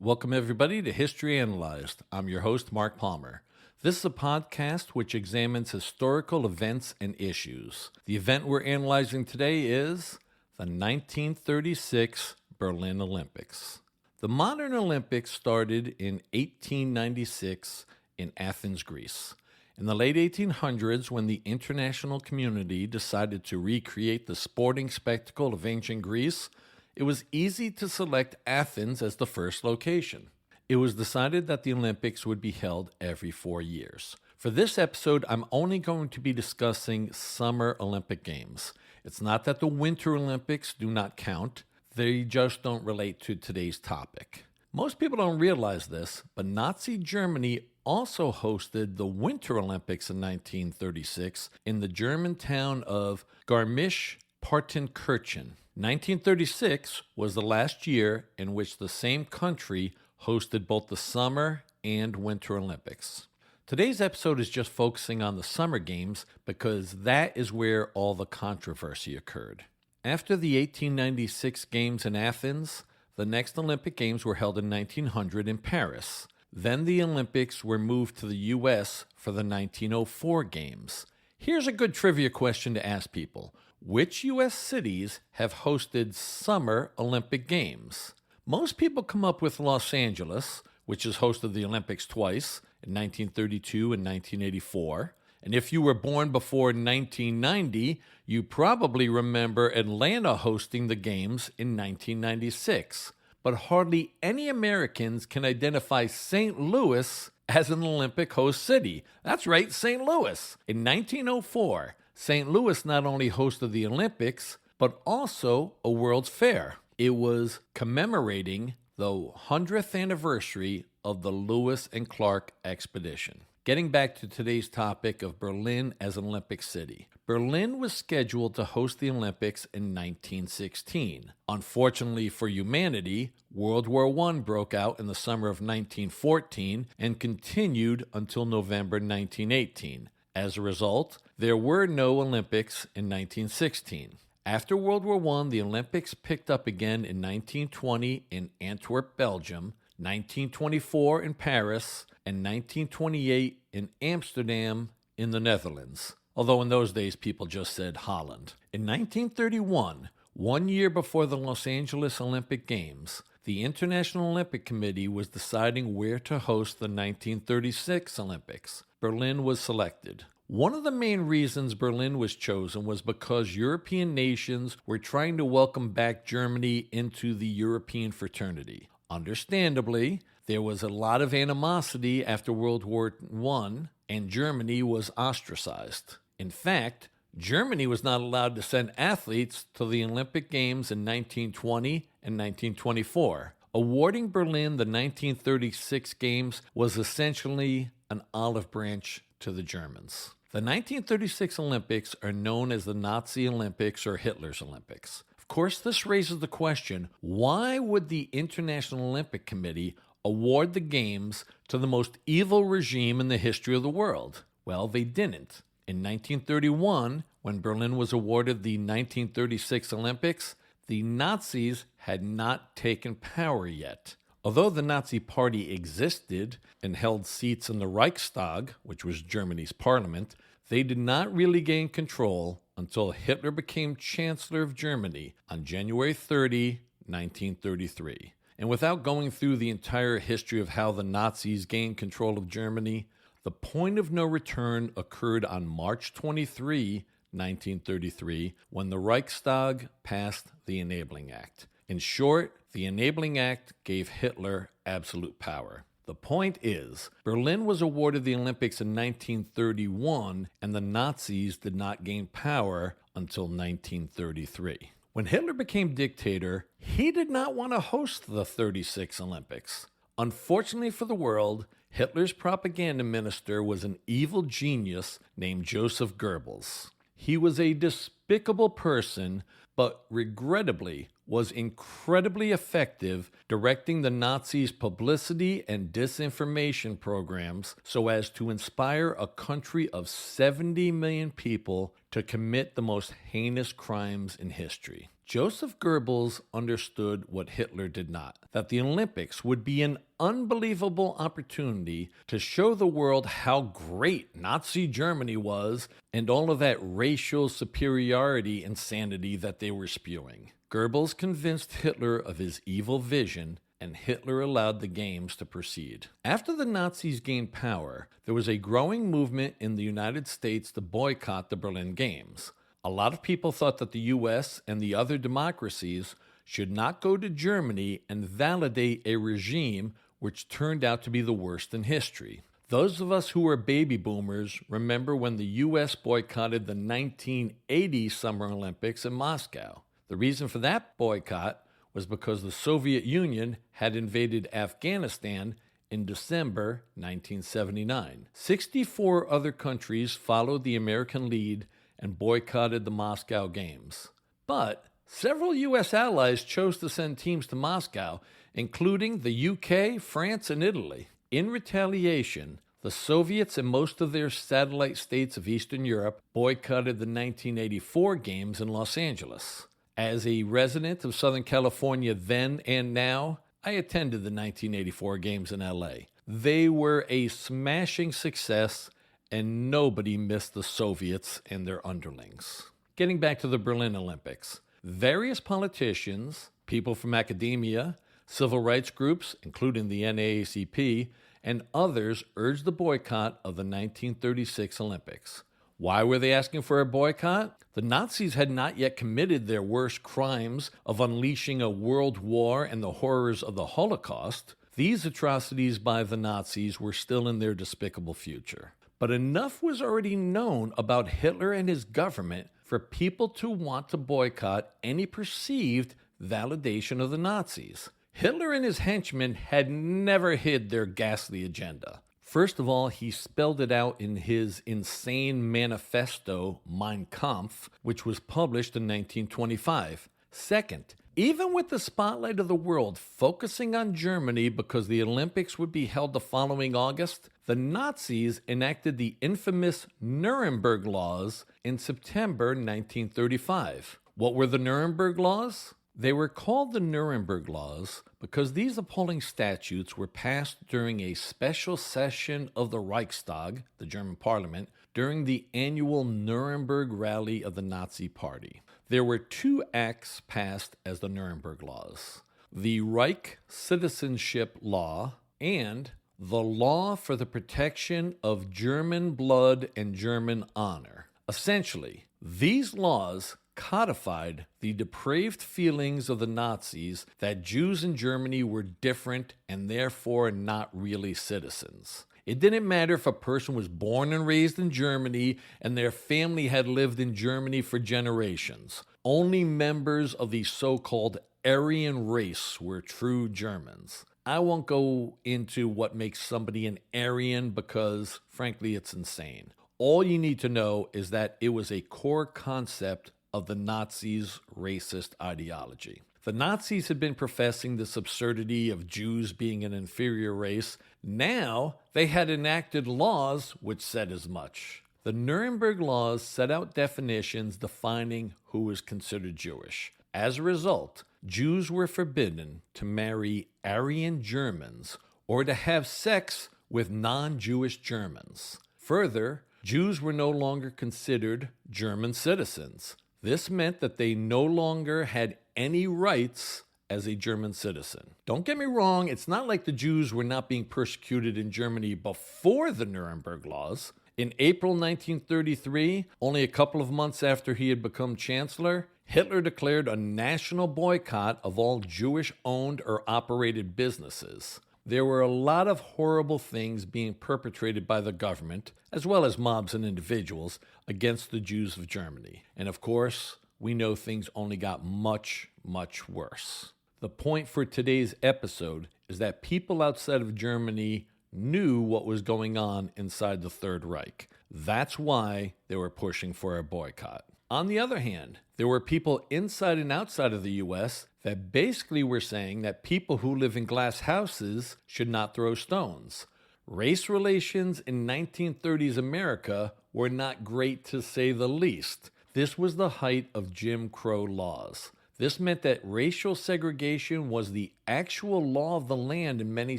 Welcome, everybody, to History Analyzed. I'm your host, Mark Palmer. This is a podcast which examines historical events and issues. The event we're analyzing today is the 1936 Berlin Olympics. The modern Olympics started in 1896 in Athens, Greece. In the late 1800s, when the international community decided to recreate the sporting spectacle of ancient Greece, it was easy to select Athens as the first location. It was decided that the Olympics would be held every 4 years. For this episode, I'm only going to be discussing Summer Olympic Games. It's not that the Winter Olympics do not count, they just don't relate to today's topic. Most people don't realize this, but Nazi Germany also hosted the Winter Olympics in 1936 in the German town of Garmisch-Partenkirchen. 1936 was the last year in which the same country hosted both the Summer and Winter Olympics. Today's episode is just focusing on the Summer Games because that is where all the controversy occurred. After the 1896 Games in Athens, the next Olympic Games were held in 1900 in Paris. Then the Olympics were moved to the U.S. for the 1904 Games. Here's a good trivia question to ask people. Which U.S. cities have hosted Summer Olympic Games? Most people come up with Los Angeles, which has hosted the Olympics twice, in 1932 and 1984. And if you were born before 1990, you probably remember Atlanta hosting the Games in 1996. But hardly any Americans can identify St. Louis as an Olympic host city. That's right, St. Louis. In 1904, St. Louis not only hosted the Olympics, but also a World's Fair. It was commemorating the 100th anniversary of the Lewis and Clark expedition. Getting back to today's topic of Berlin as an Olympic city. Berlin was scheduled to host the Olympics in 1916. Unfortunately for humanity, World War I broke out in the summer of 1914 and continued until November 1918. As a result, there were no Olympics in 1916. After World War I, the Olympics picked up again in 1920 in Antwerp, Belgium, 1924 in Paris, and 1928 in Amsterdam in the Netherlands. Although in those days, people just said Holland. In 1931, 1 year before the Los Angeles Olympic Games, the International Olympic Committee was deciding where to host the 1936 Olympics. Berlin was selected. One of the main reasons Berlin was chosen was because European nations were trying to welcome back Germany into the European fraternity. Understandably, there was a lot of animosity after World War I, and Germany was ostracized. In fact, Germany was not allowed to send athletes to the Olympic Games in 1920 and 1924. Awarding Berlin the 1936 Games was essentially an olive branch to the Germans. The 1936 Olympics are known as the Nazi Olympics or Hitler's Olympics. Of course, this raises the question, why would the International Olympic Committee award the Games to the most evil regime in the history of the world? Well, they didn't. In 1931, when Berlin was awarded the 1936 Olympics, the Nazis had not taken power yet. Although the Nazi Party existed and held seats in the Reichstag, which was Germany's parliament, they did not really gain control until Hitler became Chancellor of Germany on January 30, 1933. And without going through the entire history of how the Nazis gained control of Germany, the point of no return occurred on March 23, 1933, when the Reichstag passed the Enabling Act. In short, the Enabling Act gave Hitler absolute power. The point is, Berlin was awarded the Olympics in 1931, and the Nazis did not gain power until 1933. When Hitler became dictator, he did not want to host the 36 Olympics. Unfortunately for the world, Hitler's propaganda minister was an evil genius named Joseph Goebbels. He was a despicable person, but regrettably was incredibly effective directing the Nazis' publicity and disinformation programs so as to inspire a country of 70 million people to commit the most heinous crimes in history. Joseph Goebbels understood what Hitler did not, that the Olympics would be an unbelievable opportunity to show the world how great Nazi Germany was and all of that racial superiority insanity that they were spewing. Goebbels convinced Hitler of his evil vision, and Hitler allowed the games to proceed. After the Nazis gained power, there was a growing movement in the United States to boycott the Berlin Games. A lot of people thought that the U.S. and the other democracies should not go to Germany and validate a regime which turned out to be the worst in history. Those of us who were baby boomers remember when the U.S. boycotted the 1980 Summer Olympics in Moscow. The reason for that boycott was because the Soviet Union had invaded Afghanistan in December 1979. 64 other countries followed the American lead and boycotted the Moscow Games. But several U.S. allies chose to send teams to Moscow, including the UK, France, and Italy. In retaliation, the Soviets and most of their satellite states of Eastern Europe boycotted the 1984 Games in Los Angeles. As a resident of Southern California then and now, I attended the 1984 Games in LA. They were a smashing success, and nobody missed the Soviets and their underlings. Getting back to the Berlin Olympics, various politicians, people from academia, civil rights groups, including the NAACP, and others urged the boycott of the 1936 Olympics. Why were they asking for a boycott? The Nazis had not yet committed their worst crimes of unleashing a world war and the horrors of the Holocaust. These atrocities by the Nazis were still in their despicable future. But enough was already known about Hitler and his government for people to want to boycott any perceived validation of the Nazis. Hitler and his henchmen had never hid their ghastly agenda. First of all, he spelled it out in his insane manifesto, Mein Kampf, which was published in 1925. Second, even with the spotlight of the world focusing on Germany because the Olympics would be held the following August, the Nazis enacted the infamous Nuremberg Laws in September 1935. What were the Nuremberg Laws? They were called the Nuremberg Laws because these appalling statutes were passed during a special session of the Reichstag, the German parliament, during the annual Nuremberg rally of the Nazi Party. There were two acts passed as the Nuremberg Laws: the Reich Citizenship Law and the Law for the Protection of German Blood and German Honor. Essentially, these laws codified the depraved feelings of the Nazis that Jews in Germany were different and therefore not really citizens. It didn't matter if a person was born and raised in Germany and their family had lived in Germany for generations. Only members of the so-called Aryan race were true Germans. I won't go into what makes somebody an Aryan because, frankly, it's insane. All you need to know is that it was a core concept of the Nazis' racist ideology. The Nazis had been professing this absurdity of Jews being an inferior race. Now they had enacted laws which said as much. The Nuremberg Laws set out definitions defining who was considered Jewish. As a result, Jews were forbidden to marry Aryan Germans or to have sex with non-Jewish Germans. Further, Jews were no longer considered German citizens. This meant that they no longer had any rights as a German citizen. Don't get me wrong, it's not like the Jews were not being persecuted in Germany before the Nuremberg Laws. In April 1933, only a couple of months after he had become chancellor, Hitler declared a national boycott of all Jewish-owned or operated businesses. There were a lot of horrible things being perpetrated by the government, as well as mobs and individuals, against the Jews of Germany. And of course, we know things only got much, much worse. The point for today's episode is that people outside of Germany knew what was going on inside the Third Reich. That's why they were pushing for a boycott. On the other hand, there were people inside and outside of the U.S. that basically were saying that people who live in glass houses should not throw stones. Race relations in 1930s America were not great, to say the least. This was the height of Jim Crow laws. This meant that racial segregation was the actual law of the land in many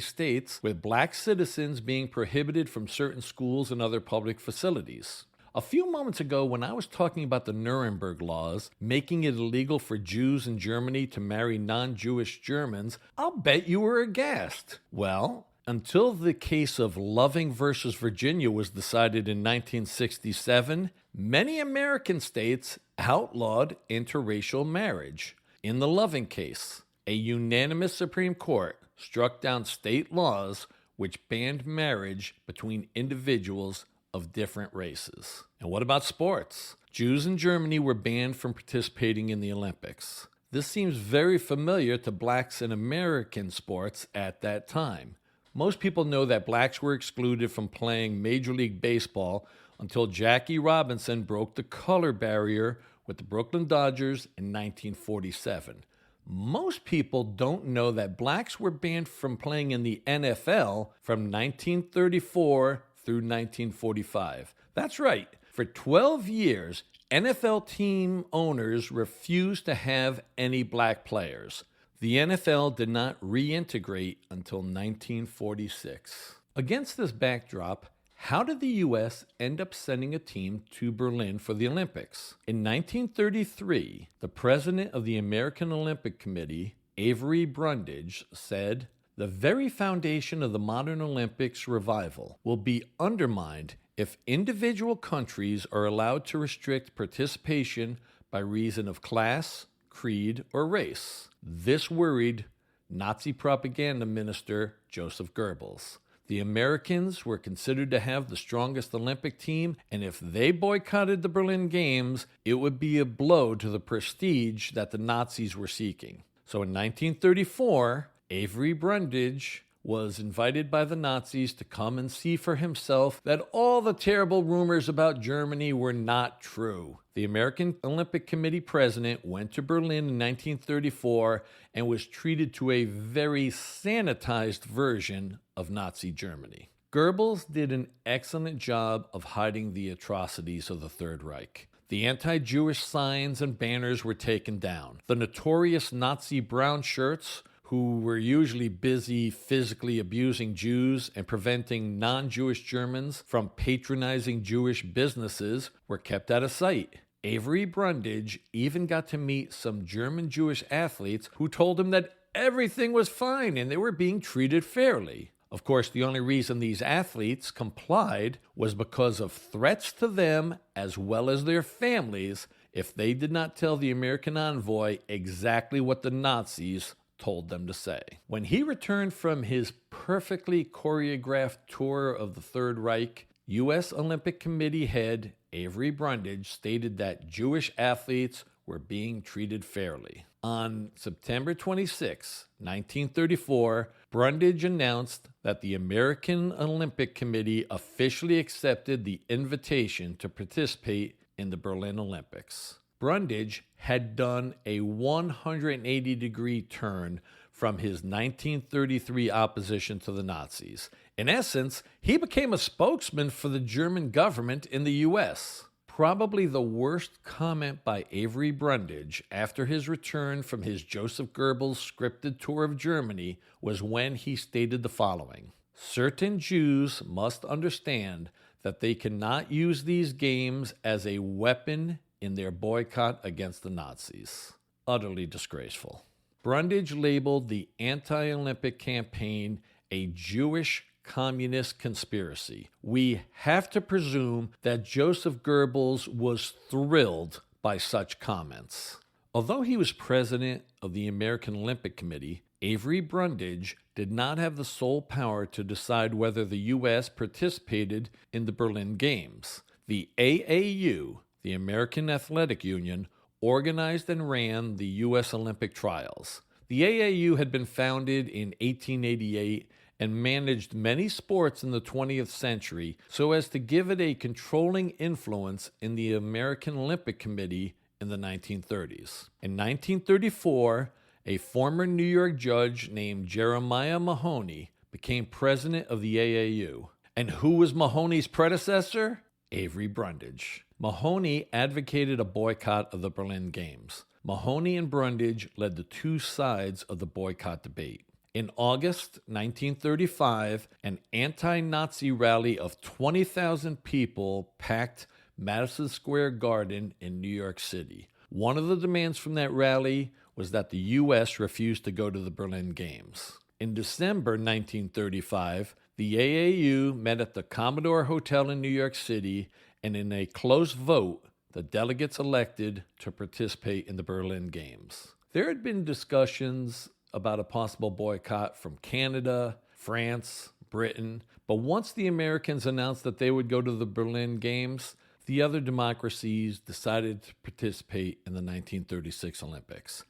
states, with black citizens being prohibited from certain schools and other public facilities. A few moments ago, when I was talking about the Nuremberg laws, making it illegal for Jews in Germany to marry non-Jewish Germans, I'll bet you were aghast. Well, until the case of Loving versus Virginia was decided in 1967, many American states outlawed interracial marriage. In the Loving case, a unanimous Supreme Court struck down state laws which banned marriage between individuals of different races. And what about sports? Jews in Germany were banned from participating in the Olympics. This seems very familiar to blacks in American sports at that time. Most people know that blacks were excluded from playing Major League Baseball until Jackie Robinson broke the color barrier with the Brooklyn Dodgers in 1947. Most people don't know that blacks were banned from playing in the NFL from 1934 through 1945. That's right. For 12 years, NFL team owners refused to have any black players. The NFL did not reintegrate until 1946. Against this backdrop, how did the U.S. end up sending a team to Berlin for the Olympics? In 1933, the president of the American Olympic Committee, Avery Brundage, said, "The very foundation of the modern Olympics revival will be undermined if individual countries are allowed to restrict participation by reason of class, creed, or race." This worried Nazi propaganda minister Joseph Goebbels. The Americans were considered to have the strongest Olympic team, and if they boycotted the Berlin Games, it would be a blow to the prestige that the Nazis were seeking. So in 1934, Avery Brundage was invited by the Nazis to come and see for himself that all the terrible rumors about Germany were not true. The American Olympic Committee president went to Berlin in 1934 and was treated to a very sanitized version of Nazi Germany. Goebbels did an excellent job of hiding the atrocities of the Third Reich. The anti-Jewish signs and banners were taken down. The notorious Nazi brown shirts, who were usually busy physically abusing Jews and preventing non-Jewish Germans from patronizing Jewish businesses, were kept out of sight. Avery Brundage even got to meet some German Jewish athletes who told him that everything was fine and they were being treated fairly. Of course, the only reason these athletes complied was because of threats to them as well as their families if they did not tell the American envoy exactly what the Nazis told them to say. When he returned from his perfectly choreographed tour of the Third Reich, U.S. Olympic Committee head Avery Brundage stated that Jewish athletes were being treated fairly. On September 26, 1934, Brundage announced that the American Olympic Committee officially accepted the invitation to participate in the Berlin Olympics. Brundage had done a 180-degree turn from his 1933 opposition to the Nazis. In essence, he became a spokesman for the German government in the U.S. Probably the worst comment by Avery Brundage after his return from his Joseph Goebbels scripted tour of Germany was when he stated the following: "Certain Jews must understand that they cannot use these games as a weapon in their boycott against the Nazis." Utterly disgraceful. Brundage labeled the anti-Olympic campaign a Jewish communist conspiracy. We have to presume that Joseph Goebbels was thrilled by such comments. Although he was president of the American Olympic Committee, Avery Brundage did not have the sole power to decide whether the U.S. participated in the Berlin Games. The AAU, the American Athletic Union, organized and ran the U.S. Olympic trials. The AAU had been founded in 1888 and managed many sports in the 20th century so as to give it a controlling influence in the American Olympic Committee in the 1930s. In 1934, a former New York judge named Jeremiah Mahoney became president of the AAU. And who was Mahoney's predecessor? Avery Brundage. Mahoney advocated a boycott of the Berlin Games. Mahoney and Brundage led the two sides of the boycott debate. In August 1935, an anti-Nazi rally of 20,000 people packed Madison Square Garden in New York City. One of the demands from that rally was that the U.S. refused to go to the Berlin Games. In December 1935, the AAU met at the Commodore Hotel in New York City, and in a close vote, the delegates elected to participate in the Berlin Games. There had been discussions about a possible boycott from Canada, France, Britain, but once the Americans announced that they would go to the Berlin Games, the other democracies decided to participate in the 1936 Olympics.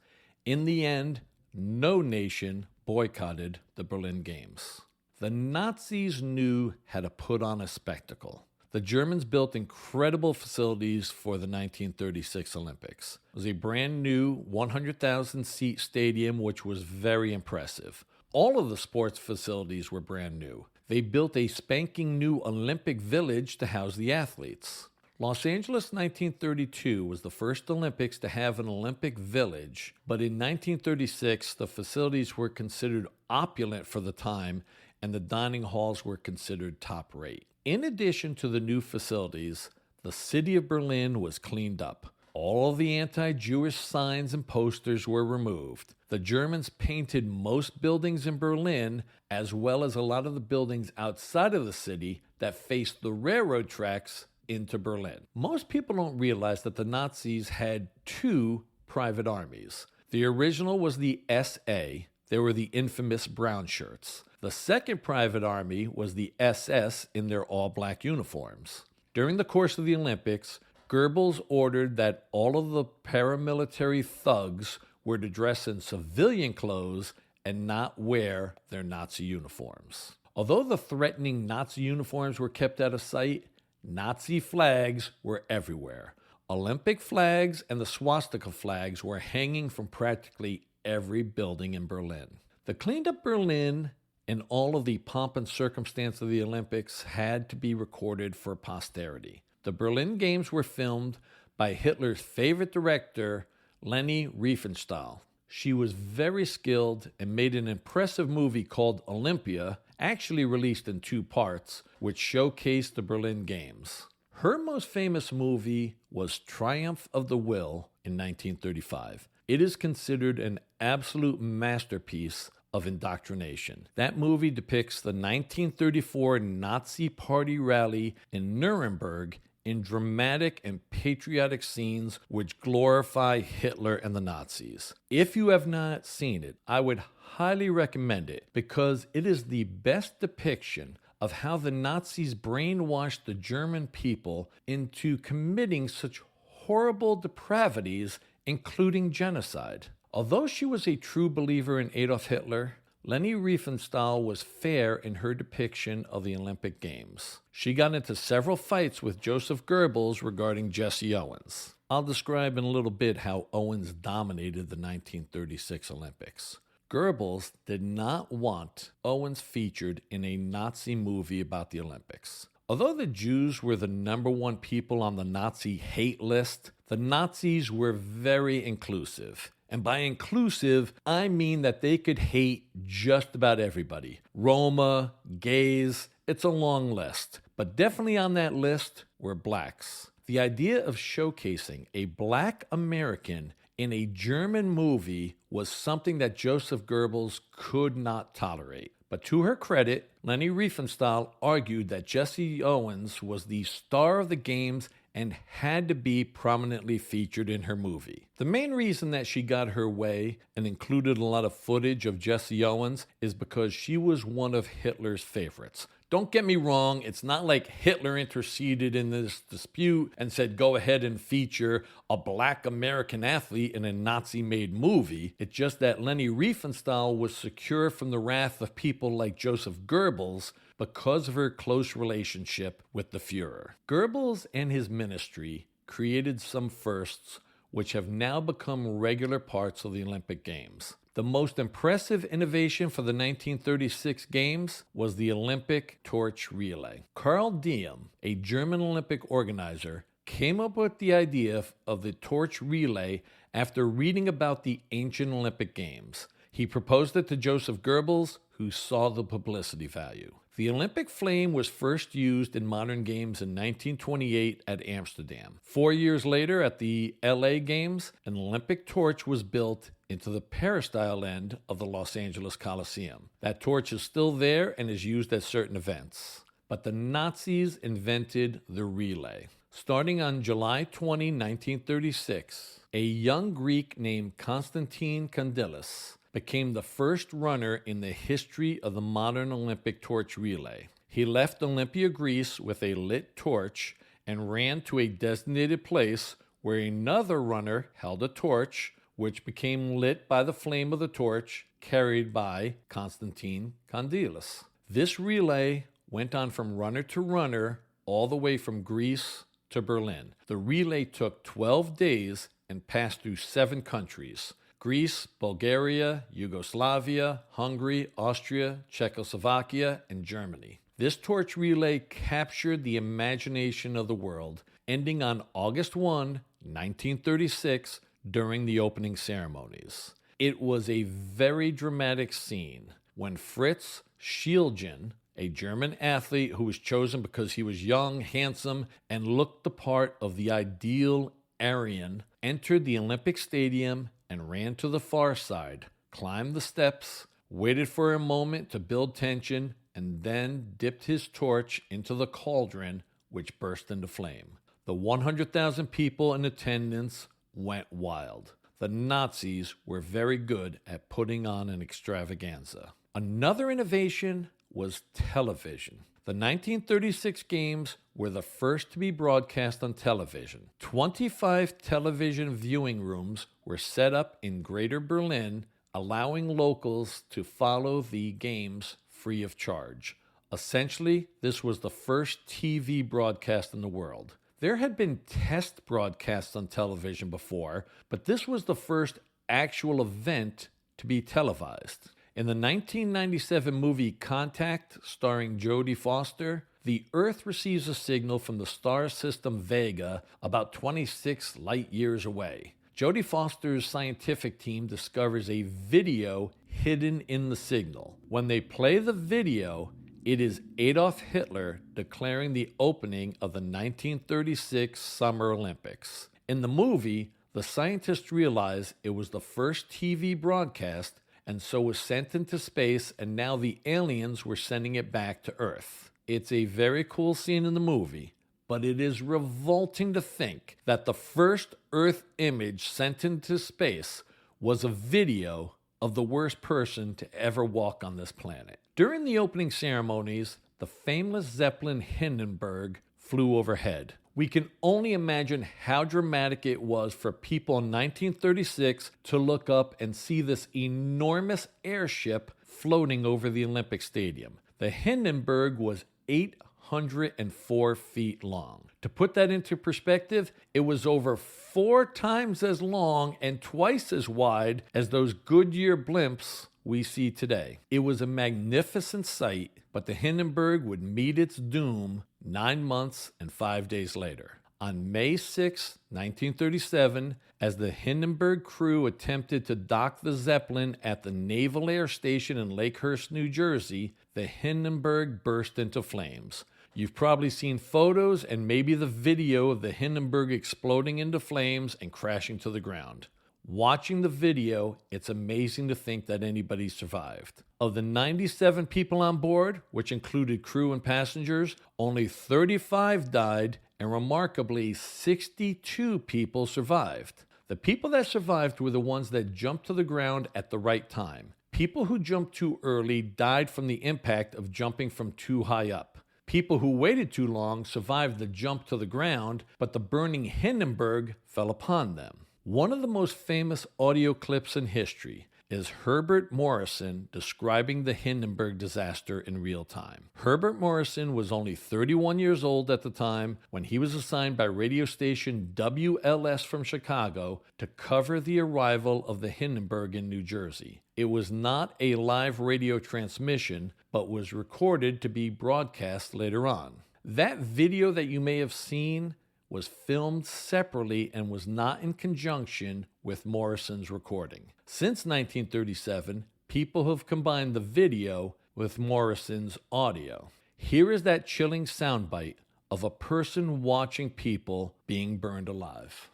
In the end, no nation boycotted the Berlin Games. The Nazis knew how to put on a spectacle. The Germans built incredible facilities for the 1936 Olympics. It was a brand new 100,000-seat stadium, which was very impressive. All of the sports facilities were brand new. They built a spanking new Olympic village to house the athletes. Los Angeles 1932 was the first Olympics to have an Olympic village, but in 1936 the facilities were considered opulent for the time, and the dining halls were considered top rate. In addition to the new facilities, the city of Berlin was cleaned up. All of the anti-Jewish signs and posters were removed. The Germans painted most buildings in Berlin, as well as a lot of the buildings outside of the city that faced the railroad tracks into Berlin. Most people don't realize that the Nazis had two private armies. The original was the SA. They were the infamous brown shirts. The second private army was the SS in their all-black uniforms. During the course of the Olympics, Goebbels ordered that all of the paramilitary thugs were to dress in civilian clothes and not wear their Nazi uniforms. Although the threatening Nazi uniforms were kept out of sight, Nazi flags were everywhere. Olympic flags and the swastika flags were hanging from practically every building in Berlin. The cleaned-up Berlin and all of the pomp and circumstance of the Olympics had to be recorded for posterity. The Berlin Games were filmed by Hitler's favorite director, Leni Riefenstahl. She was very skilled and made an impressive movie called Olympia, actually released in 2 parts, which showcased the Berlin Games. Her most famous movie was Triumph of the Will in 1935. It is considered an absolute masterpiece of indoctrination. That movie depicts the 1934 Nazi Party rally in Nuremberg in dramatic and patriotic scenes which glorify Hitler and the Nazis. If you have not seen it, I would highly recommend it because it is the best depiction of how the Nazis brainwashed the German people into committing such horrible depravities, including genocide. Although she was a true believer in Adolf Hitler, Leni Riefenstahl was fair in her depiction of the Olympic Games. She got into several fights with Joseph Goebbels regarding Jesse Owens. I'll describe in a little bit how Owens dominated the 1936 Olympics. Goebbels did not want Owens featured in a Nazi movie about the Olympics. Although the Jews were the #1 people on the Nazi hate list, the Nazis were very inclusive. And by inclusive, I mean that they could hate just about everybody. Roma, gays, it's a long list. But definitely on that list were blacks. The idea of showcasing a black American in a German movie was something that Joseph Goebbels could not tolerate. But to her credit, Leni Riefenstahl argued that Jesse Owens was the star of the games and had to be prominently featured in her movie. The main reason that she got her way and included a lot of footage of Jesse Owens is because she was one of Hitler's favorites. Don't get me wrong, it's not like Hitler interceded in this dispute and said, go ahead and feature a black American athlete in a Nazi-made movie. It's just that Leni Riefenstahl was secure from the wrath of people like Joseph Goebbels because of her close relationship with the Fuhrer. Goebbels and his ministry created some firsts which have now become regular parts of the Olympic Games. The most impressive innovation for the 1936 Games was the Olympic torch relay. Karl Diem, a German Olympic organizer, came up with the idea of the torch relay after reading about the ancient Olympic Games. He proposed it to Joseph Goebbels, who saw the publicity value. The Olympic flame was first used in modern games in 1928 at Amsterdam. 4 years later, at the LA Games, an Olympic torch was built into the peristyle end of the Los Angeles Coliseum. That torch is still there and is used at certain events. But the Nazis invented the relay. Starting on July 20, 1936, a young Greek named Konstantin Kondylis became the first runner in the history of the modern Olympic torch relay. He left Olympia, Greece with a lit torch and ran to a designated place where another runner held a torch, which became lit by the flame of the torch carried by Konstantin Kondylis. This relay went on from runner to runner all the way from Greece to Berlin. The relay took 12 days and passed through 7 countries: Greece, Bulgaria, Yugoslavia, Hungary, Austria, Czechoslovakia, and Germany. This torch relay captured the imagination of the world, ending on August 1, 1936, during the opening ceremonies. It was a very dramatic scene when Fritz Schielgen, a German athlete who was chosen because he was young, handsome, and looked the part of the ideal Aryan, entered the Olympic Stadium and ran to the far side, climbed the steps, waited for a moment to build tension, and then dipped his torch into the cauldron, which burst into flame. The 100,000 people in attendance went wild. The Nazis were very good at putting on an extravaganza. Another innovation was television. The 1936 games were the first to be broadcast on television. 25 television viewing rooms were set up in Greater Berlin, allowing locals to follow the games free of charge. Essentially, this was the first TV broadcast in the world. There had been test broadcasts on television before, but this was the first actual event to be televised. In the 1997 movie Contact, starring Jodie Foster, the Earth receives a signal from the star system Vega about 26 light years away. Jodie Foster's scientific team discovers a video hidden in the signal. When they play the video, it is Adolf Hitler declaring the opening of the 1936 Summer Olympics. In the movie, the scientists realize it was the first TV broadcast and so was sent into space, and now the aliens were sending it back to Earth. It's a very cool scene in the movie, but it is revolting to think that the first Earth image sent into space was a video of the worst person to ever walk on this planet. During the opening ceremonies, the famous Zeppelin Hindenburg flew overhead. We can only imagine how dramatic it was for people in 1936 to look up and see this enormous airship floating over the Olympic Stadium. The Hindenburg was 804 feet long. To put that into perspective, it was over 4 times as long and twice as wide as those Goodyear blimps we see today. It was a magnificent sight, but the Hindenburg would meet its doom 9 months and 5 days later. On May 6, 1937, as the Hindenburg crew attempted to dock the Zeppelin at the Naval Air Station in Lakehurst, New Jersey, the Hindenburg burst into flames. You've probably seen photos and maybe the video of the Hindenburg exploding into flames and crashing to the ground. Watching the video, it's amazing to think that anybody survived. Of the 97 people on board, which included crew and passengers, only 35 died, and remarkably, 62 people survived. The people that survived were the ones that jumped to the ground at the right time. People who jumped too early died from the impact of jumping from too high up. People who waited too long survived the jump to the ground, but the burning Hindenburg fell upon them. One of the most famous audio clips in history is Herbert Morrison describing the Hindenburg disaster in real time. Herbert Morrison was only 31 years old at the time when he was assigned by radio station WLS from Chicago to cover the arrival of the Hindenburg in New Jersey. It was not a live radio transmission, but was recorded to be broadcast later on. That video that you may have seen was filmed separately and was not in conjunction with Morrison's recording. Since 1937, people have combined the video with Morrison's audio. Here is that chilling soundbite of a person watching people being burned alive.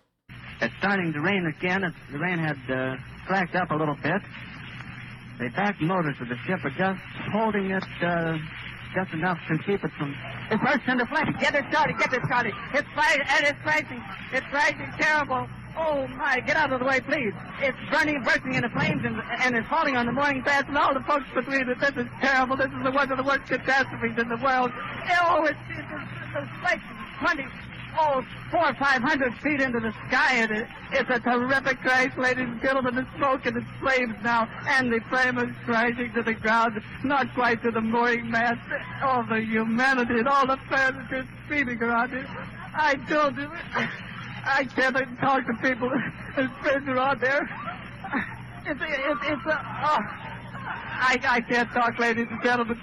It's starting to rain again. The rain had slacked up a little bit. The back motors of the ship are just holding it just enough to keep it from... It bursts into flames. Get it started. It's rising. It's rising terrible. Oh, my, get out of the way, please. It's bursting into flames, and it's falling on the mooring mast and all the folks between it. This is terrible. This is one of the worst catastrophes in the world. Oh, it's like 400 or 500 feet into the sky, and it's a terrific crash, ladies and gentlemen. The smoke and the flames now, and the flame is crashing to the ground, not quite to the mooring mast. All the humanity and all the furniture speeding around it. I told you, I can't talk to people. There's friends around there. I can't talk, ladies and gentlemen.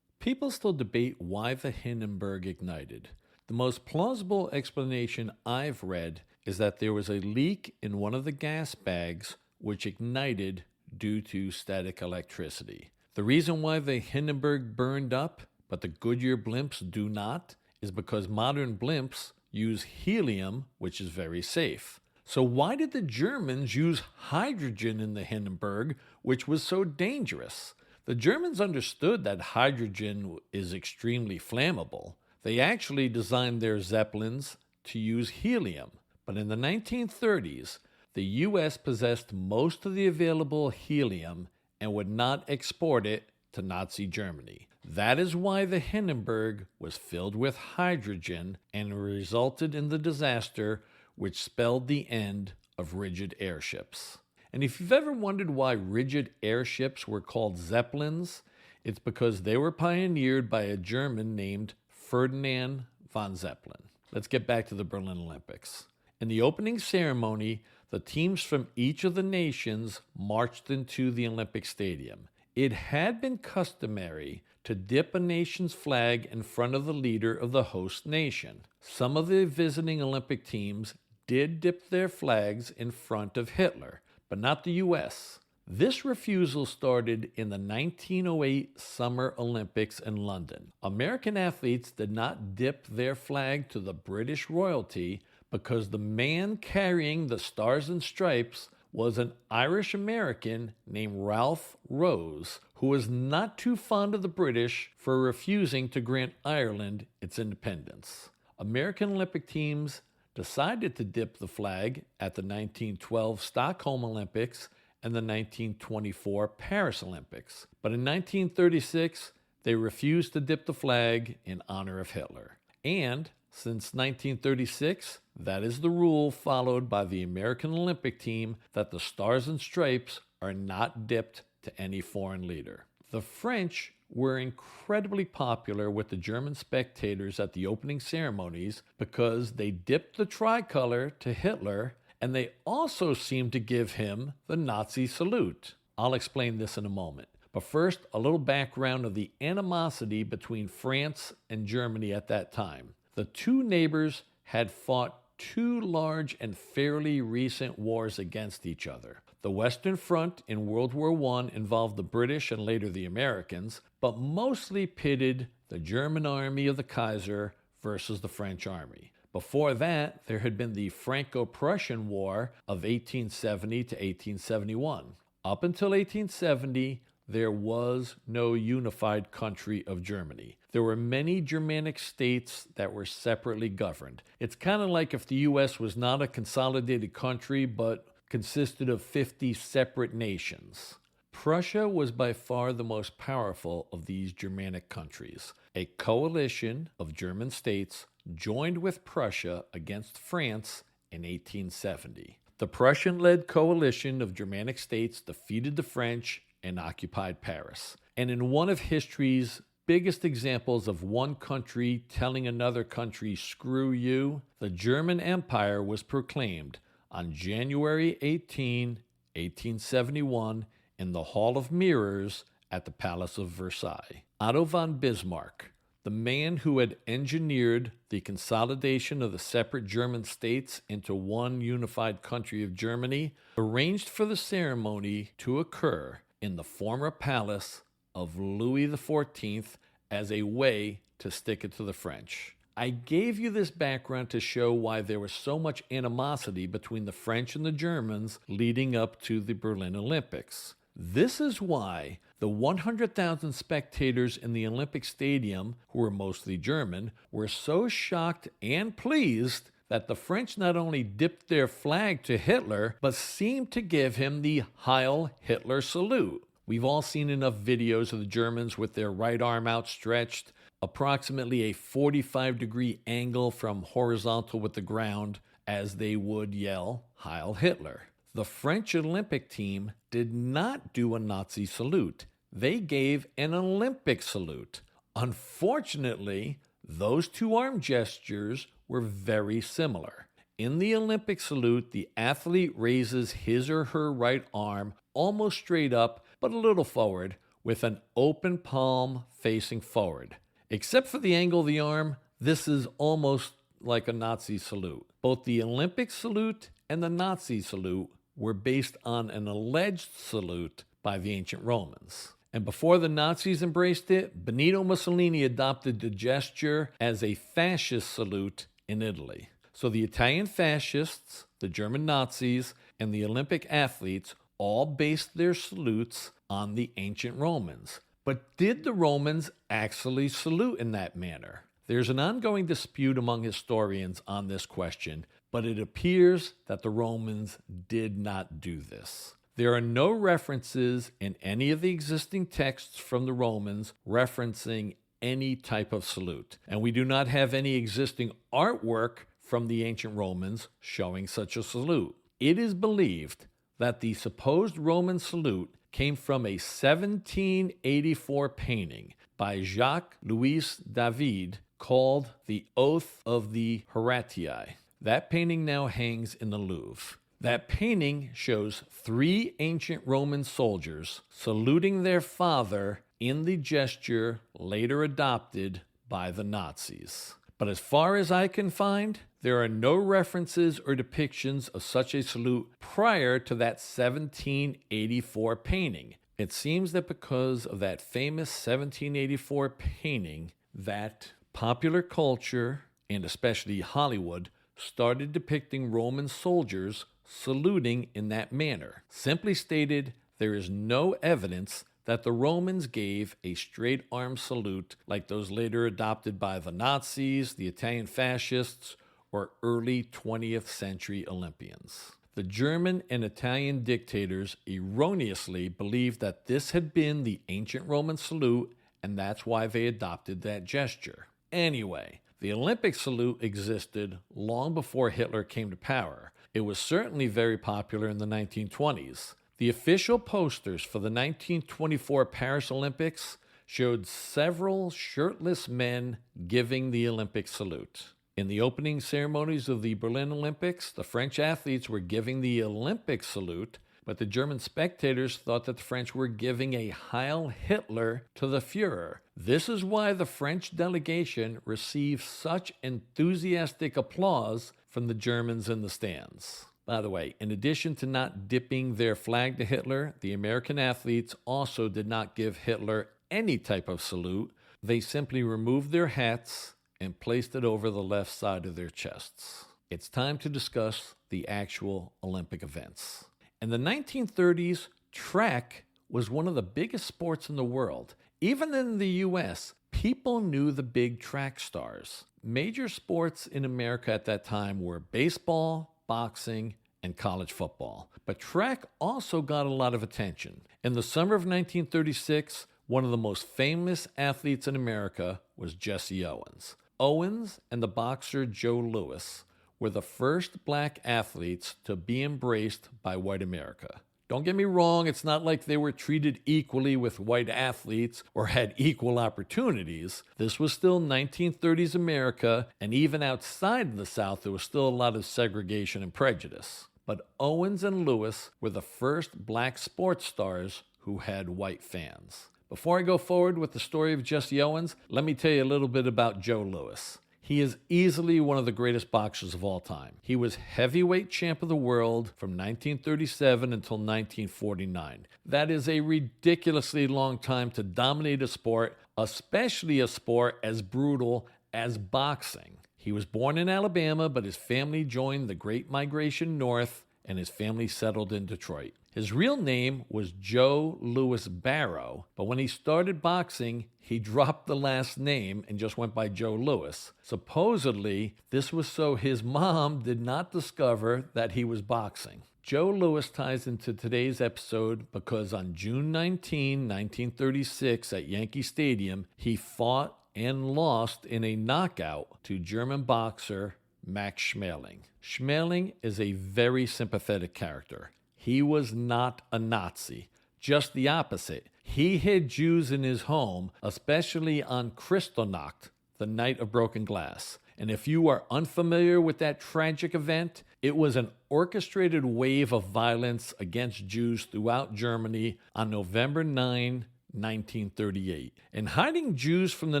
People still debate why the Hindenburg ignited. The most plausible explanation I've read is that there was a leak in one of the gas bags which ignited due to static electricity. The reason why the Hindenburg burned up, but the Goodyear blimps do not, is because modern blimps use helium, which is very safe. So why did the Germans use hydrogen in the Hindenburg, which was so dangerous? The Germans understood that hydrogen is extremely flammable. They actually designed their Zeppelins to use helium. But in the 1930s, the U.S. possessed most of the available helium and would not export it to Nazi Germany. That is why the Hindenburg was filled with hydrogen and resulted in the disaster which spelled the end of rigid airships. And if you've ever wondered why rigid airships were called Zeppelins, it's because they were pioneered by a German named Ferdinand von Zeppelin. Let's get back to the Berlin Olympics. In the opening ceremony, the teams from each of the nations marched into the Olympic Stadium. It had been customary to dip a nation's flag in front of the leader of the host nation. Some of the visiting Olympic teams did dip their flags in front of Hitler, but not the U.S. This refusal started in the 1908 Summer Olympics in London. American athletes did not dip their flag to the British royalty because the man carrying the Stars and Stripes was an Irish American named Ralph Rose, who was not too fond of the British for refusing to grant Ireland its independence. American Olympic teams decided to dip the flag at the 1912 Stockholm Olympics and the 1924 Paris Olympics. But in 1936, they refused to dip the flag in honor of Hitler. And since 1936, that is the rule followed by the American Olympic team, that the Stars and Stripes are not dipped to any foreign leader. The French were incredibly popular with the German spectators at the opening ceremonies because they dipped the tricolor to Hitler, and they also seemed to give him the Nazi salute. I'll explain this in a moment. But first, a little background of the animosity between France and Germany at that time. The two neighbors had fought two large and fairly recent wars against each other. The Western Front in World War I involved the British and later the Americans, but mostly pitted the German army of the Kaiser versus the French army. Before that, there had been the Franco-Prussian War of 1870 to 1871. Up until 1870, there was no unified country of Germany. There were many Germanic states that were separately governed. It's kind of like if the U.S. was not a consolidated country, but consisted of 50 separate nations. Prussia was by far the most powerful of these Germanic countries. A coalition of German states joined with Prussia against France in 1870. The Prussian-led coalition of Germanic states defeated the French and occupied Paris. And in one of history's biggest examples of one country telling another country, screw you, the German Empire was proclaimed on January 18, 1871, in the Hall of Mirrors at the Palace of Versailles. Otto von Bismarck, the the man who had engineered the consolidation of the separate German states into one unified country of Germany, arranged for the ceremony to occur in the former palace of Louis XIV as a way to stick it to the French. I gave you this background to show why there was so much animosity between the French and the Germans leading up to the Berlin Olympics. This is why the 100,000 spectators in the Olympic Stadium, who were mostly German, were so shocked and pleased that the French not only dipped their flag to Hitler, but seemed to give him the Heil Hitler salute. We've all seen enough videos of the Germans with their right arm outstretched, approximately a 45-degree angle from horizontal with the ground, as they would yell, Heil Hitler. The French Olympic team did not do a Nazi salute. They gave an Olympic salute. Unfortunately, those two arm gestures were very similar. In the Olympic salute, the athlete raises his or her right arm almost straight up, but a little forward, with an open palm facing forward. Except for the angle of the arm, this is almost like a Nazi salute. Both the Olympic salute and the Nazi salute were based on an alleged salute by the ancient Romans. And before the Nazis embraced it, Benito Mussolini adopted the gesture as a fascist salute in Italy. So the Italian fascists, the German Nazis, and the Olympic athletes all based their salutes on the ancient Romans. But did the Romans actually salute in that manner? There's an ongoing dispute among historians on this question, but it appears that the Romans did not do this. There are no references in any of the existing texts from the Romans referencing any type of salute, and we do not have any existing artwork from the ancient Romans showing such a salute. It is believed that the supposed Roman salute came from a 1784 painting by Jacques-Louis David called The Oath of the Horatii. That painting now hangs in the Louvre. That painting shows 3 ancient Roman soldiers saluting their father in the gesture later adopted by the Nazis. But as far as I can find, there are no references or depictions of such a salute prior to that 1784 painting. It seems that because of that famous 1784 painting, that popular culture, and especially Hollywood, started depicting Roman soldiers saluting in that manner. Simply stated, there is no evidence that the Romans gave a straight arm salute like those later adopted by the Nazis, the Italian fascists, or early 20th century Olympians. The German and Italian dictators erroneously believed that this had been the ancient Roman salute, and that's why they adopted that gesture. Anyway, the Olympic salute existed long before Hitler came to power. It was certainly very popular in the 1920s. The official posters for the 1924 Paris Olympics showed several shirtless men giving the Olympic salute. In the opening ceremonies of the Berlin Olympics, the French athletes were giving the Olympic salute, but the German spectators thought that the French were giving a Heil Hitler to the Führer. This is why the French delegation received such enthusiastic applause from the Germans in the stands. By the way, in addition to not dipping their flag to Hitler, the American athletes also did not give Hitler any type of salute. They simply removed their hats and placed it over the left side of their chests. It's time to discuss the actual Olympic events. In the 1930s, track was one of the biggest sports in the world. Even in the U.S., people knew the big track stars. Major sports in America at that time were baseball, boxing, and college football. But track also got a lot of attention. In the summer of 1936, one of the most famous athletes in America was Jesse Owens. Owens and the boxer Joe Louis were the first black athletes to be embraced by white America. Don't get me wrong, it's not like they were treated equally with white athletes or had equal opportunities. This was still 1930s America, and even outside of the South, there was still a lot of segregation and prejudice. But Owens and Lewis were the first black sports stars who had white fans. Before I go forward with the story of Jesse Owens, let me tell you a little bit about Joe Louis. He is easily one of the greatest boxers of all time. He was heavyweight champ of the world from 1937 until 1949. That is a ridiculously long time to dominate a sport, especially a sport as brutal as boxing. He was born in Alabama, but his family joined the Great Migration North, and his family settled in Detroit. His real name was Joe Louis Barrow, but when he started boxing, he dropped the last name and just went by Joe Louis. Supposedly, this was so his mom did not discover that he was boxing. Joe Louis ties into today's episode because on June 19, 1936, at Yankee Stadium, he fought and lost in a knockout to German boxer Max Schmeling. Schmeling is a very sympathetic character. He was not a Nazi, just the opposite. He hid Jews in his home, especially on Kristallnacht, the night of broken glass. And if you are unfamiliar with that tragic event, it was an orchestrated wave of violence against Jews throughout Germany on November 9, 1938. And hiding Jews from the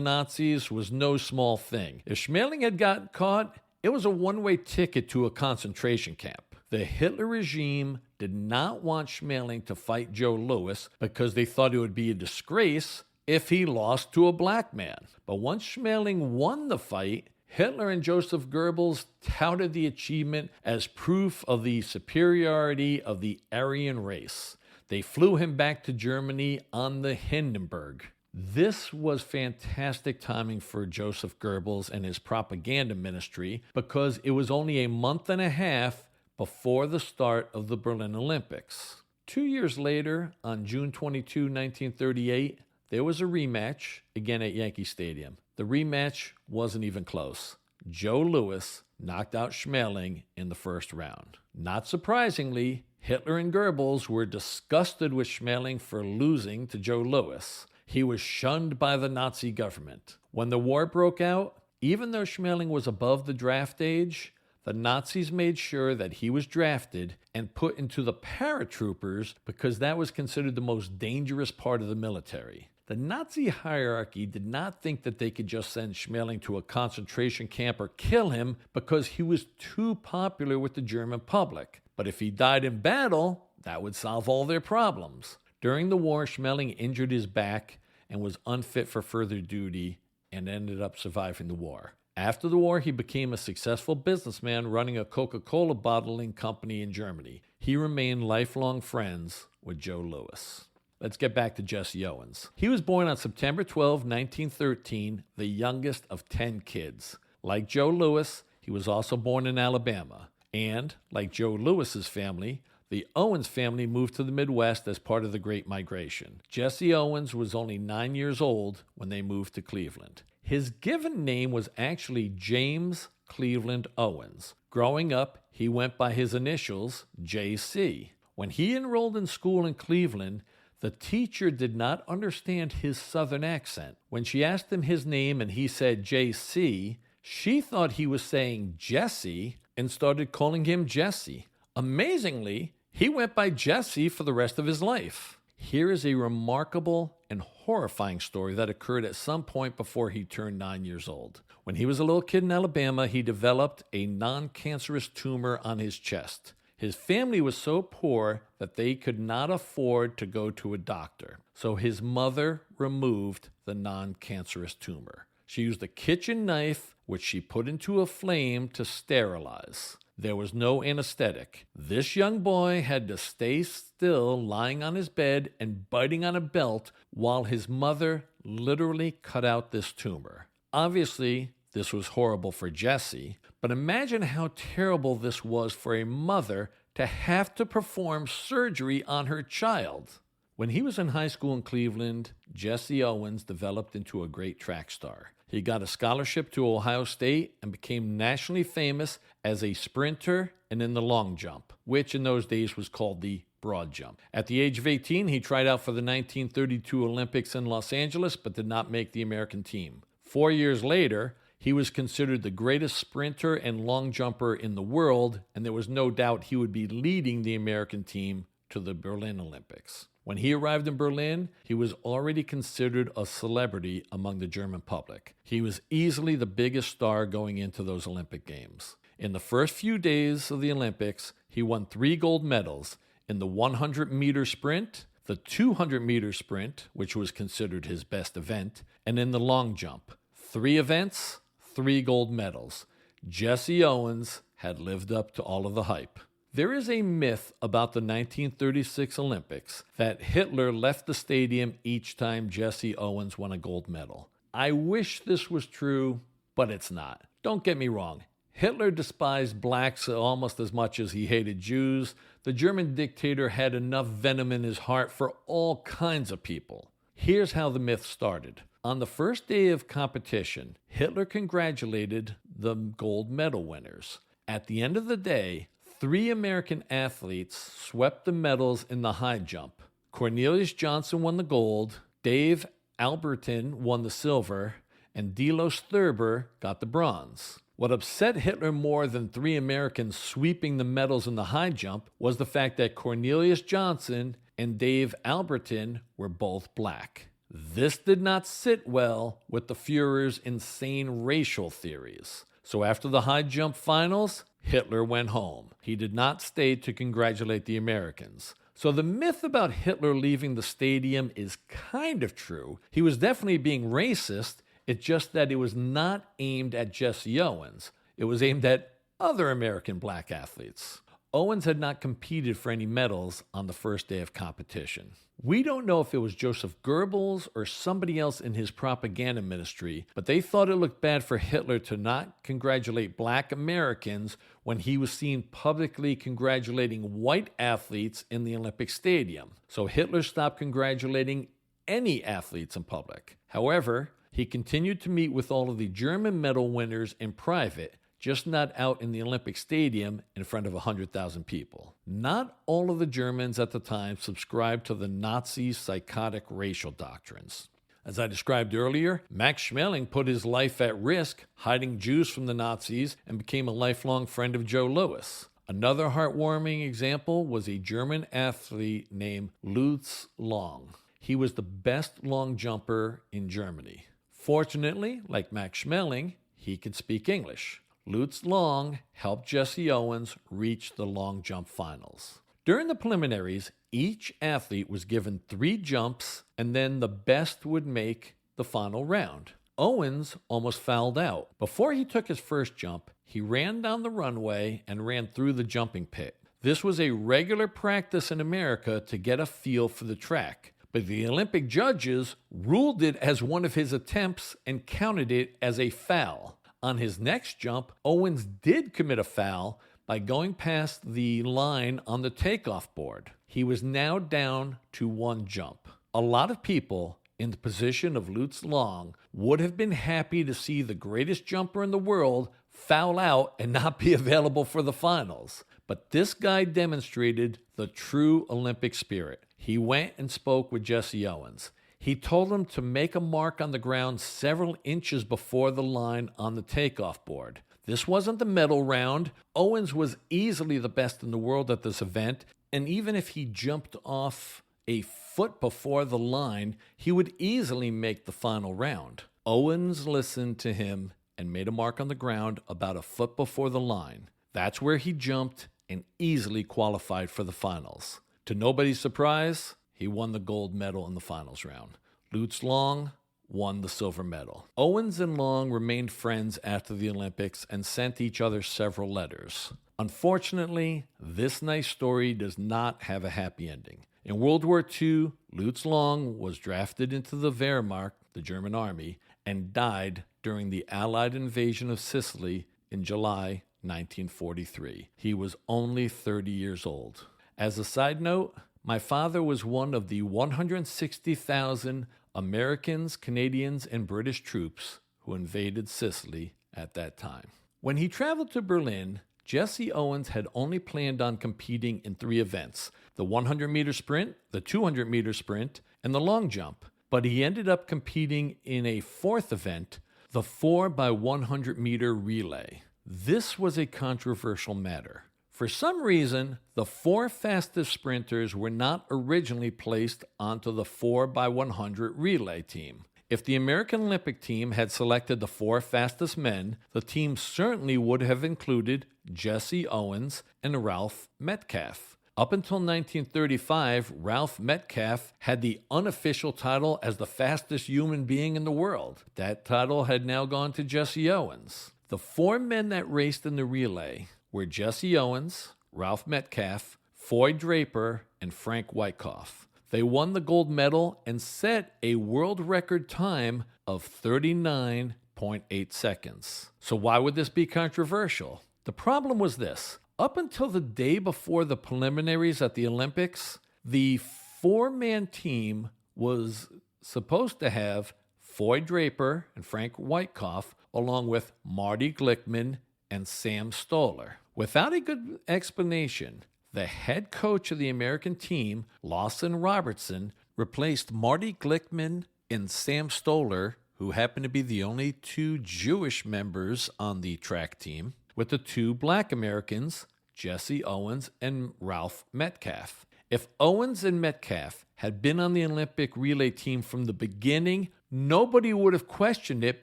Nazis was no small thing. If Schmeling had gotten caught, it was a one-way ticket to a concentration camp. The Hitler regime did not want Schmeling to fight Joe Louis because they thought it would be a disgrace if he lost to a black man. But once Schmeling won the fight, Hitler and Joseph Goebbels touted the achievement as proof of the superiority of the Aryan race. They flew him back to Germany on the Hindenburg. This was fantastic timing for Joseph Goebbels and his propaganda ministry because it was only a month and a half before the start of the Berlin Olympics. 2 years later, on June 22, 1938, there was a rematch, again at Yankee Stadium. The rematch wasn't even close. Joe Louis knocked out Schmeling in the first round. Not surprisingly, Hitler and Goebbels were disgusted with Schmeling for losing to Joe Louis. He was shunned by the Nazi government. When the war broke out, even though Schmeling was above the draft age, the Nazis made sure that he was drafted and put into the paratroopers because that was considered the most dangerous part of the military. The Nazi hierarchy did not think that they could just send Schmeling to a concentration camp or kill him because he was too popular with the German public. But if he died in battle, that would solve all their problems. During the war, Schmeling injured his back and was unfit for further duty and ended up surviving the war. After the war, he became a successful businessman running a Coca-Cola bottling company in Germany. He remained lifelong friends with Joe Louis. Let's get back to Jesse Owens. He was born on September 12, 1913, the youngest of 10 kids. Like Joe Louis, he was also born in Alabama. And, like Joe Louis's family, the Owens family moved to the Midwest as part of the Great Migration. Jesse Owens was only 9 years old when they moved to Cleveland. His given name was actually James Cleveland Owens. Growing up, he went by his initials, J.C. When he enrolled in school in Cleveland, the teacher did not understand his Southern accent. When she asked him his name and he said J.C., she thought he was saying Jesse and started calling him Jesse. Amazingly, he went by Jesse for the rest of his life. Here is a remarkable and horrifying story that occurred at some point before he turned 9 years old. When he was a little kid in Alabama, he developed a non-cancerous tumor on his chest. His family was so poor that they could not afford to go to a doctor. So his mother removed the non-cancerous tumor. She used a kitchen knife, which she put into a flame to sterilize. There was no anesthetic. This young boy had to stay still, lying on his bed and biting on a belt while his mother literally cut out this tumor. Obviously, this was horrible for Jesse, but imagine how terrible this was for a mother to have to perform surgery on her child. When he was in high school in Cleveland, Jesse Owens developed into a great track star. He got a scholarship to Ohio State and became nationally famous as a sprinter and in the long jump, which in those days was called the broad jump. At the age of 18, he tried out for the 1932 Olympics in Los Angeles, but did not make the American team. 4 years later, he was considered the greatest sprinter and long jumper in the world, and there was no doubt he would be leading the American team to the Berlin Olympics. When he arrived in Berlin, he was already considered a celebrity among the German public. He was easily the biggest star going into those Olympic Games. In the first few days of the Olympics, he won 3 gold medals in the 100-meter sprint, the 200-meter sprint, which was considered his best event, and in the long jump. 3 events, 3 gold medals. Jesse Owens had lived up to all of the hype. There is a myth about the 1936 Olympics that Hitler left the stadium each time Jesse Owens won a gold medal. I wish this was true, but it's not. Don't get me wrong. Hitler despised blacks almost as much as he hated Jews. The German dictator had enough venom in his heart for all kinds of people. Here's how the myth started. On the first day of competition, Hitler congratulated the gold medal winners. At the end of the day, 3 American athletes swept the medals in the high jump. Cornelius Johnson won the gold, Dave Albertin won the silver, and Delos Thurber got the bronze. What upset Hitler more than 3 Americans sweeping the medals in the high jump was the fact that Cornelius Johnson and Dave Albertin were both black. This did not sit well with the Führer's insane racial theories. So after the high jump finals, Hitler went home. He did not stay to congratulate the Americans. So the myth about Hitler leaving the stadium is kind of true. He was definitely being racist. It's just that it was not aimed at Jesse Owens. It was aimed at other American black athletes. Owens had not competed for any medals on the first day of competition. We don't know if it was Joseph Goebbels or somebody else in his propaganda ministry, but they thought it looked bad for Hitler to not congratulate black Americans when he was seen publicly congratulating white athletes in the Olympic Stadium. So Hitler stopped congratulating any athletes in public. However, he continued to meet with all of the German medal winners in private, just not out in the Olympic Stadium in front of 100,000 people. Not all of the Germans at the time subscribed to the Nazi psychotic racial doctrines. As I described earlier, Max Schmeling put his life at risk hiding Jews from the Nazis and became a lifelong friend of Joe Louis. Another heartwarming example was a German athlete named Lutz Long. He was the best long jumper in Germany. Fortunately, like Max Schmeling, he could speak English. Lutz Long helped Jesse Owens reach the long jump finals. During the preliminaries, each athlete was given 3 jumps, and then the best would make the final round. Owens almost fouled out. Before he took his first jump, he ran down the runway and ran through the jumping pit. This was a regular practice in America to get a feel for the track, but the Olympic judges ruled it as one of his attempts and counted it as a foul. On his next jump, Owens did commit a foul by going past the line on the takeoff board. He was now down to 1 jump. A lot of people in the position of Lutz Long would have been happy to see the greatest jumper in the world foul out and not be available for the finals. But this guy demonstrated the true Olympic spirit. He went and spoke with Jesse Owens. He told him to make a mark on the ground several inches before the line on the takeoff board. This wasn't the medal round. Owens was easily the best in the world at this event, and even if he jumped off a foot before the line, he would easily make the final round. Owens listened to him and made a mark on the ground about a foot before the line. That's where he jumped and easily qualified for the finals. To nobody's surprise, he won the gold medal in the finals round. Lutz Long won the silver medal. Owens and Long remained friends after the Olympics and sent each other several letters. Unfortunately, this nice story does not have a happy ending. In World War II, Lutz Long was drafted into the Wehrmacht, the German army, and died during the Allied invasion of Sicily in July 1943. He was only 30 years old. As a side note, my father was one of the 160,000 Americans, Canadians, and British troops who invaded Sicily at that time. When he traveled to Berlin, Jesse Owens had only planned on competing in 3 events, the 100-meter sprint, the 200-meter sprint, and the long jump. But he ended up competing in a 4th event, the 4x100-meter relay. This was a controversial matter. For some reason, the 4 fastest sprinters were not originally placed onto the 4x100 relay team. If the American Olympic team had selected the 4 fastest men, the team certainly would have included Jesse Owens and Ralph Metcalfe. Up until 1935, Ralph Metcalfe had the unofficial title as the fastest human being in the world. That title had now gone to Jesse Owens. The 4 men that raced in the relay were Jesse Owens, Ralph Metcalfe, Foy Draper, and Frank Wyckoff. They won the gold medal and set a world record time of 39.8 seconds. So why would this be controversial? The problem was this. Up until the day before the preliminaries at the Olympics, the 4-man team was supposed to have Foy Draper and Frank Wyckoff, along with Marty Glickman and Sam Stoller. Without a good explanation, the head coach of the American team, Lawson Robertson, replaced Marty Glickman and Sam Stoller, who happened to be the only 2 Jewish members on the track team, with the 2 black Americans, Jesse Owens and Ralph Metcalfe. If Owens and Metcalfe had been on the Olympic relay team from the beginning, nobody would have questioned it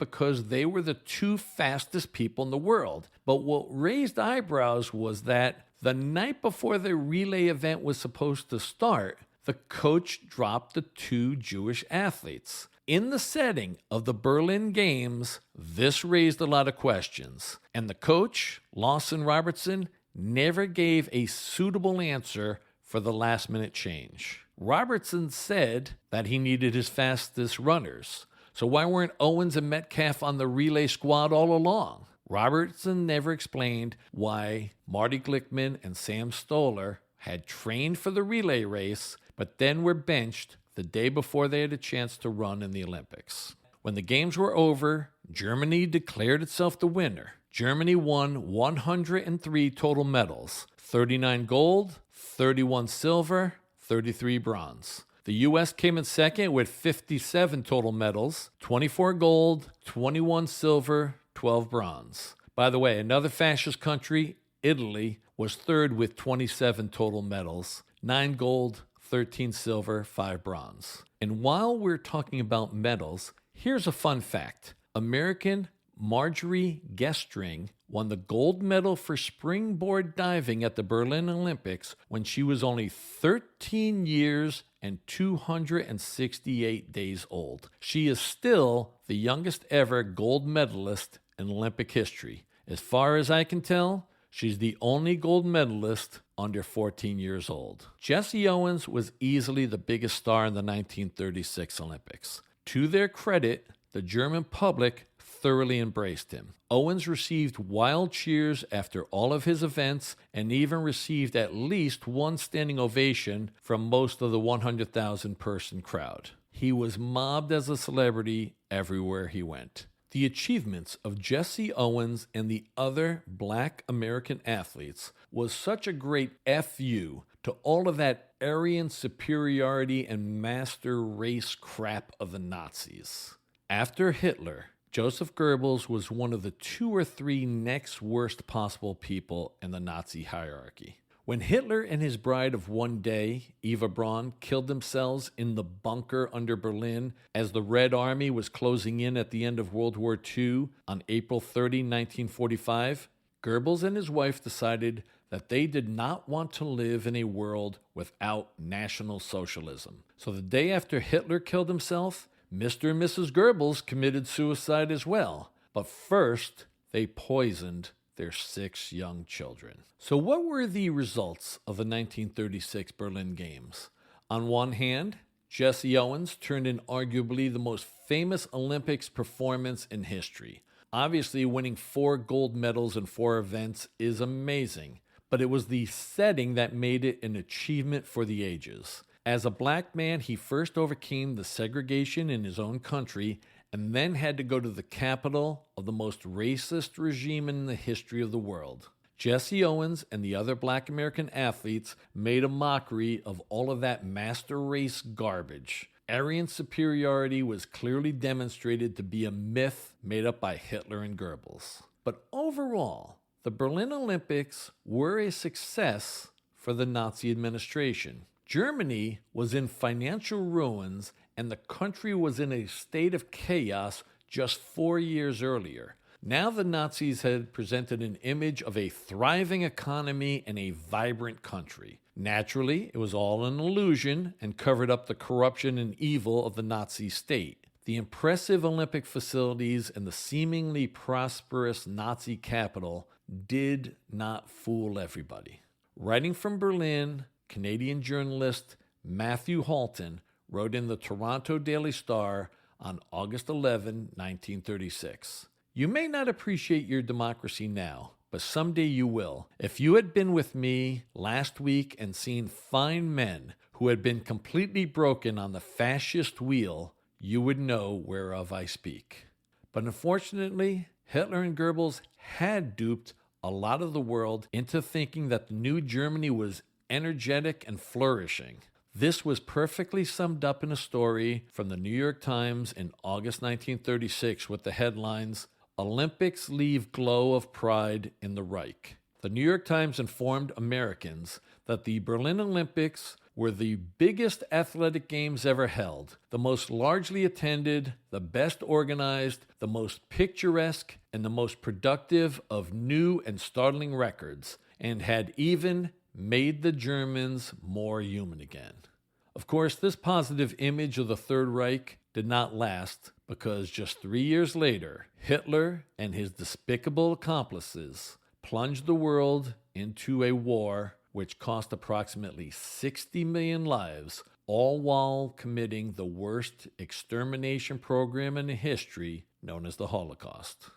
because they were the 2 fastest people in the world. But what raised eyebrows was that the night before the relay event was supposed to start, the coach dropped the 2 Jewish athletes. In the setting of the Berlin Games, this raised a lot of questions. And the coach, Lawson Robertson, never gave a suitable answer for the last-minute change. Robertson said that he needed his fastest runners. So why weren't Owens and Metcalfe on the relay squad all along? Robertson never explained why Marty Glickman and Sam Stoller had trained for the relay race, but then were benched the day before they had a chance to run in the Olympics. When the games were over, Germany declared itself the winner. Germany won 103 total medals, 39 gold, 31 silver, 33 bronze. The U.S. came in second with 57 total medals, 24 gold, 21 silver, 12 bronze. By the way, another fascist country, Italy, was third with 27 total medals, 9 gold, 13 silver, 5 bronze. And while we're talking about medals, here's a fun fact. American Marjorie Gestring won the gold medal for springboard diving at the Berlin Olympics when she was only 13 years and 268 days old. She is still the youngest ever gold medalist in Olympic history. As far as I can tell, she's the only gold medalist under 14 years old. Jesse Owens was easily the biggest star in the 1936 Olympics. To their credit, the German public thoroughly embraced him. Owens received wild cheers after all of his events and even received at least one standing ovation from most of the 100,000 person crowd. He was mobbed as a celebrity everywhere he went. The achievements of Jesse Owens and the other black American athletes was such a great FU to all of that Aryan superiority and master race crap of the Nazis. After Hitler, Joseph Goebbels was one of the 2 or 3 next worst possible people in the Nazi hierarchy. When Hitler and his bride of one day, Eva Braun, killed themselves in the bunker under Berlin as the Red Army was closing in at the end of World War II on April 30, 1945, Goebbels and his wife decided that they did not want to live in a world without National Socialism. So the day after Hitler killed himself, Mr. and Mrs. Goebbels committed suicide as well. But first, they poisoned their 6 young children. So what were the results of the 1936 Berlin Games? On one hand, Jesse Owens turned in arguably the most famous Olympics performance in history. Obviously, winning 4 gold medals in 4 events is amazing, but it was the setting that made it an achievement for the ages. As a black man, he first overcame the segregation in his own country and then had to go to the capital of the most racist regime in the history of the world. Jesse Owens and the other black American athletes made a mockery of all of that master race garbage. Aryan superiority was clearly demonstrated to be a myth made up by Hitler and Goebbels. But overall, The Berlin Olympics were a success for the Nazi administration. Germany was in financial ruins and the country was in a state of chaos just 4 years earlier. Now the Nazis had presented an image of a thriving economy and a vibrant country. Naturally, it was all an illusion and covered up the corruption and evil of the Nazi state. The impressive Olympic facilities and the seemingly prosperous Nazi capital did not fool everybody. Writing from Berlin, Canadian journalist Matthew Halton wrote in the Toronto Daily Star on August 11, 1936. You may not appreciate your democracy now, but someday you will. If you had been with me last week and seen fine men who had been completely broken on the fascist wheel, you would know whereof I speak. But unfortunately, Hitler and Goebbels had duped a lot of the world into thinking that the new Germany was energetic and flourishing. This was perfectly summed up in a story from the New York Times in August 1936 with the headlines, Olympics Leave Glow of Pride in the Reich. The New York Times informed Americans that the Berlin Olympics were the biggest athletic games ever held, the most largely attended, the best organized, the most picturesque, and the most productive of new and startling records, and had even made the Germans more human again. Of course, this positive image of the Third Reich did not last because just 3 years later, Hitler and his despicable accomplices plunged the world into a war which cost approximately 60 million lives, all while committing the worst extermination program in history known as the Holocaust.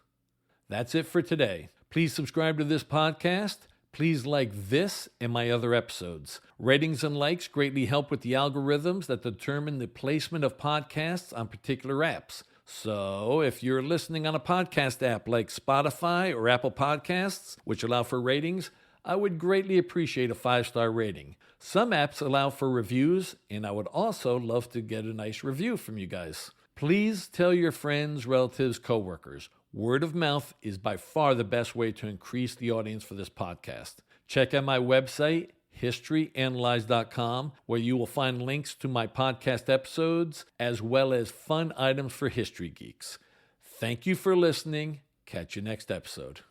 That's it for today. Please subscribe to this podcast. Please like this and my other episodes. Ratings and likes greatly help with the algorithms that determine the placement of podcasts on particular apps. So if you're listening on a podcast app like Spotify or Apple Podcasts, which allow for ratings, I would greatly appreciate a 5-star rating. Some apps allow for reviews, and I would also love to get a nice review from you guys. Please tell your friends, relatives, coworkers. Word of mouth is by far the best way to increase the audience for this podcast. Check out my website, historyanalyze.com, where you will find links to my podcast episodes, as well as fun items for history geeks. Thank you for listening. Catch you next episode.